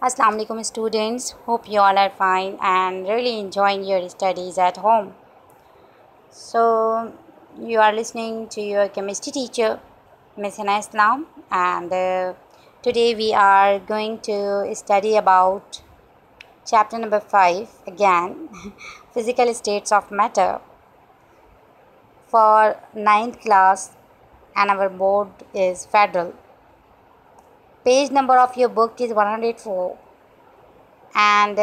Assalamu alaikum students. Hope you all are fine and really enjoying your studies at home. So you are listening to your chemistry teacher, Miss Hana Islam, and today we are going to study about chapter number 5 again, physical states of matter for 9th class, and our board is federal. Page number of your book is 104, and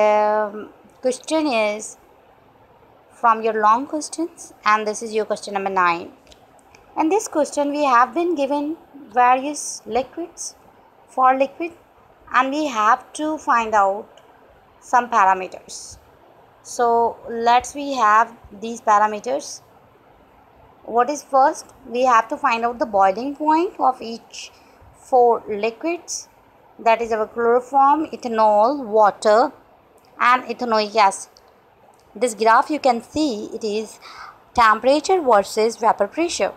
question is from your long questions, and this is your question number 9. In this question we have been given various liquids for liquid, and we have to find out some parameters. So we have these parameters. What is first? We have to find out the boiling point of each 4 liquids, that is our chloroform, ethanol, water and ethanoic acid. This graph you can see it is temperature versus vapor pressure.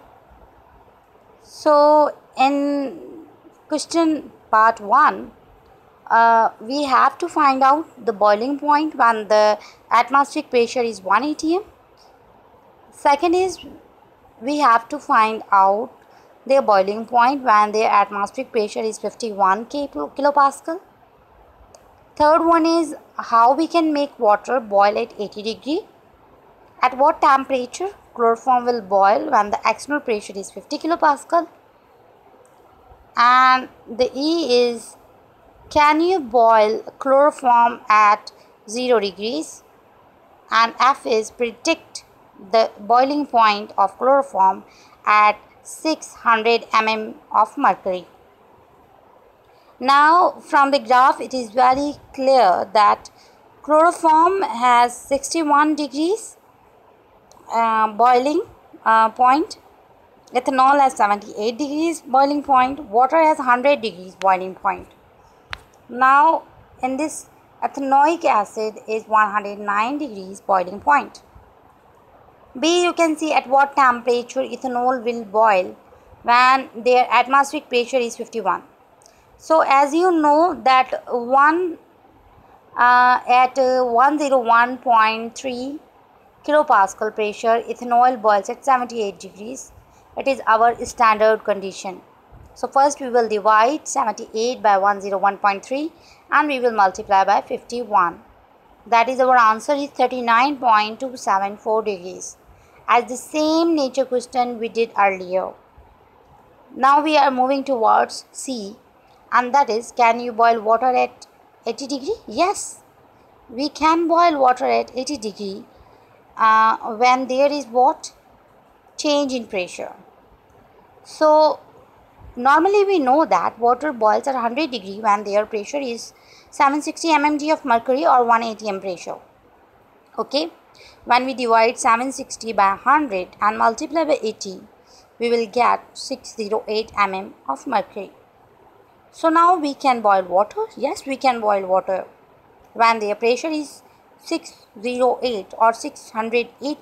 So in question part 1, we have to find out the boiling point when the atmospheric pressure is 1 atm. Second is we have to find out their boiling point when their atmospheric pressure is 51 kilopascal. Third one is how we can make water boil at 80 degree. At what temperature chloroform will boil when the external pressure is 50 kilopascal. And the E is can you boil chloroform at 0 degrees. And F is predict the boiling point of chloroform at 600 mm of mercury. Now from the graph it is very clear that chloroform has 61 degrees boiling point, ethanol has 78 degrees boiling point, water has 100 degrees boiling point. Now in this ethanoic acid is 109 degrees boiling point. B, you can see at what temperature ethanol will boil when their atmospheric pressure is 51. So as you know that at 101.3 kilopascal pressure ethanol boils at 78 degrees. It is our standard condition. So first we will divide 78 by 101.3 and we will multiply by 51. That is our answer is 39.274 degrees. As the same nature question we did earlier. Now we are moving towards C, and that is can you boil water at 80 degree? Yes, we can boil water at 80 degree when there is what? Change in pressure. So normally we know that water boils at 100 degree when their pressure is 760 mmg of mercury or 1 atm pressure. Okay, when we divide 760 by 100 and multiply by 80, we will get 608 mm of mercury. So now we can boil water. Yes, we can boil water when their pressure is 608 or 608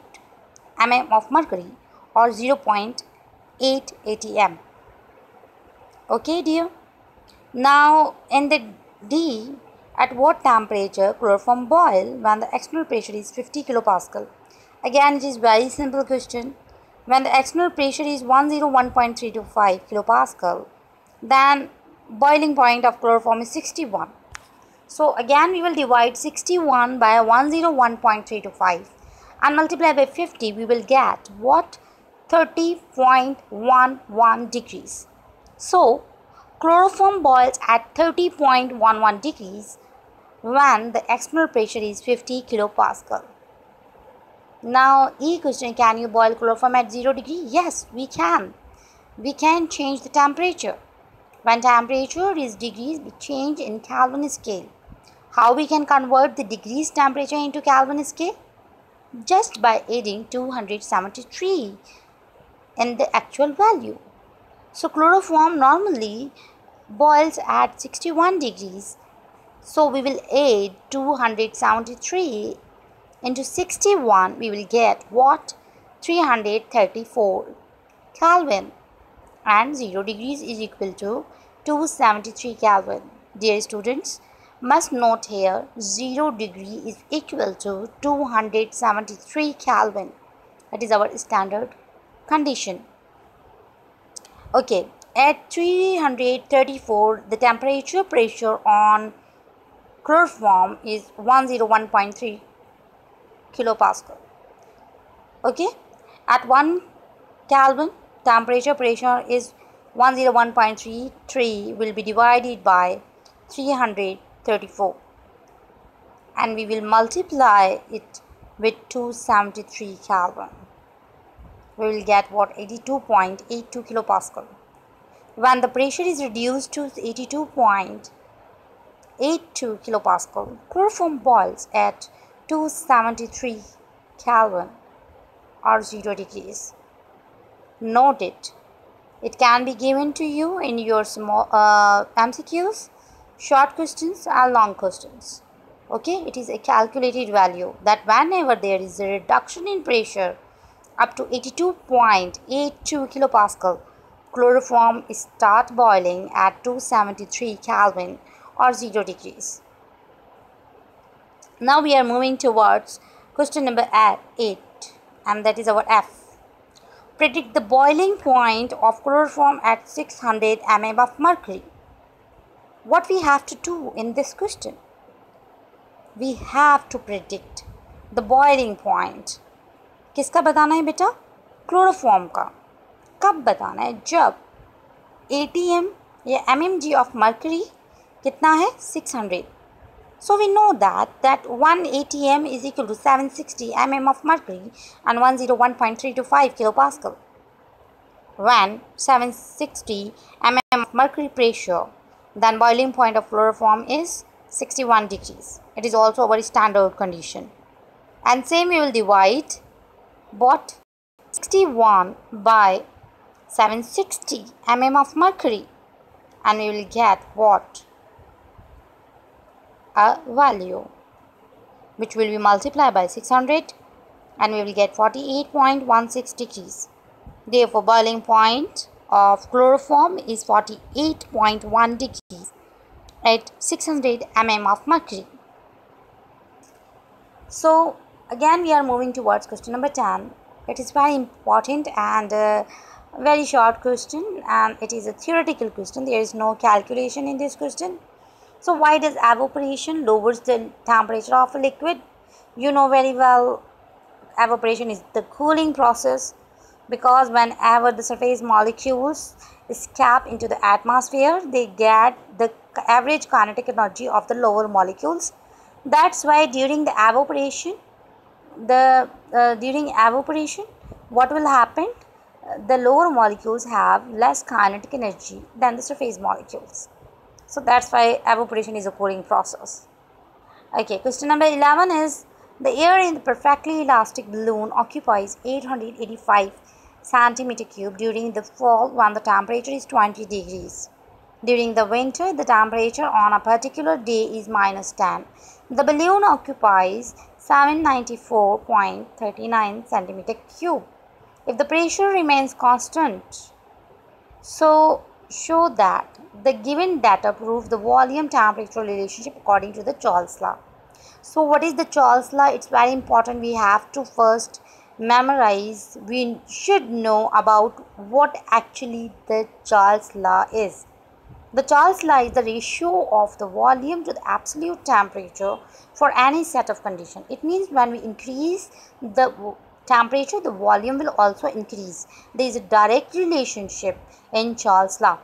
mm of mercury or 0.8 atm. Okay dear. Now in the D, at what temperature chloroform boil when the external pressure is 50 kilopascal? Again it is very simple question. When the external pressure is 101.325 kilopascal, then boiling point of chloroform is 61. So again we will divide 61 by 101.325 and multiply by 50. We will get what? 30.11 degrees. So chloroform boils at 30.11 degrees when the external pressure is 50 kilopascal. Now E question, can you boil chloroform at 0 degree? Yes, we can. We can change the temperature. When temperature is degrees, we change in Kelvin scale. How we can convert the degrees temperature into Kelvin scale? Just by adding 273 in the actual value. So chloroform normally boils at 61 degrees. So we will add 273 into 61. We will get what? 334 Kelvin, and 0 degrees is equal to 273 Kelvin. Dear students, Must note here 0 degree is equal to 273 Kelvin. That is our standard condition. Okay, at 334 the temperature pressure on chloroform is 101.3 kilopascal. Okay, at 1 Kelvin temperature pressure is 101.33 will be divided by 334 and we will multiply it with 273 Kelvin. We will get what? 82.82 kilopascal. When the pressure is reduced to 82.82 kilopascal, chloroform boils at 273 Kelvin or 0 degrees. Note it. It can be given to you in your small MCQs, short questions and long questions. Okay, it is a calculated value that whenever there is a reduction in pressure up to 82.82 kilopascal, chloroform start boiling at 273 Kelvin or 0 degrees. Now we are moving towards question number 8, and that is our F. Predict the boiling point of chloroform at 600 mm of mercury. What we have to do in this question? We have to predict the boiling point. किसका बताना है बेटा? Chloroform का. कब बताना है? जब ATM या mmg of mercury कितना है? 600. So we know that 1 ATM is equal to 760 mm of mercury and 101.325 kilopascal. When 760 mm of mercury pressure, then boiling point of chloroform is 61 degrees. It is also our standard condition. And same we will divide what? 61 by 760 mm of mercury and we will get what? A value which will be multiplied by 600 and we will get 48.16 degrees. Therefore, boiling point of chloroform is 48.1 degrees at 600 mm of mercury. So, again we are moving towards question number 10. It is very important and very short question, and it is a theoretical question. There is no calculation in this question. So why does evaporation lowers the temperature of a liquid? You know very well evaporation is the cooling process, because whenever the surface molecules escape into the atmosphere, they get the average kinetic energy of the lower molecules. That's why during the evaporation, what will happen? The lower molecules have less kinetic energy than the surface molecules. So that's why evaporation is a cooling process. Okay, question number 11 is the air in the perfectly elastic balloon occupies 885 centimeter cube during the fall when the temperature is 20 degrees. During the winter, the temperature on a particular day is -10. The balloon occupies 794.39 centimeter cube. If the pressure remains constant, so show that the given data prove the volume temperature relationship according to the Charles law. So what is the Charles law? It's very important. We have to first memorize. We should know about what actually the Charles law is. The Charles law is the ratio of the volume to the absolute temperature for any set of condition. It means when we increase the temperature, the volume will also increase. There is a direct relationship in Charles law.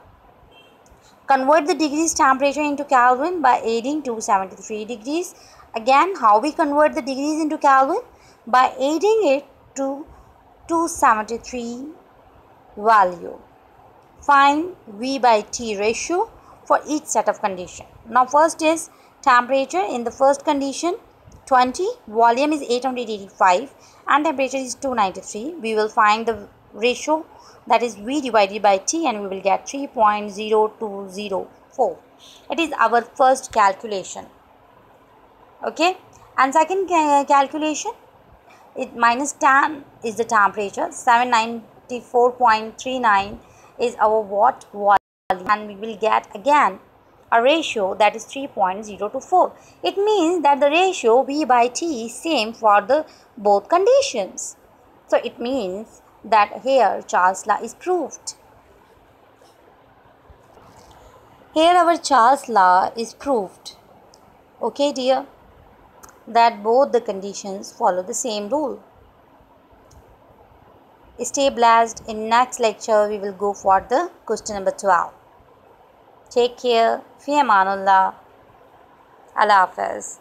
Convert the degrees temperature into Kelvin by adding 273 degrees. Again, how we convert the degrees into Kelvin? By adding it to 273 value. Find V by T ratio for each set of condition. Now first is temperature. In the first condition 20, volume is 885 and temperature is 293. We will find the ratio, that is V divided by T, and we will get 3.0204. It is our first calculation. Okay, and second calculation, it -10 is the temperature, 794.39 is our watt volume, and we will get again a ratio that is 3.024. It means that the ratio V by T is same for the both conditions. So it means that here Charles' law is proved. Here our Charles' law is proved. Okay dear, that both the conditions follow the same rule. Stay blessed. In next lecture we will go for the question number 12. Take care. Fi amanullah. Allah Hafiz.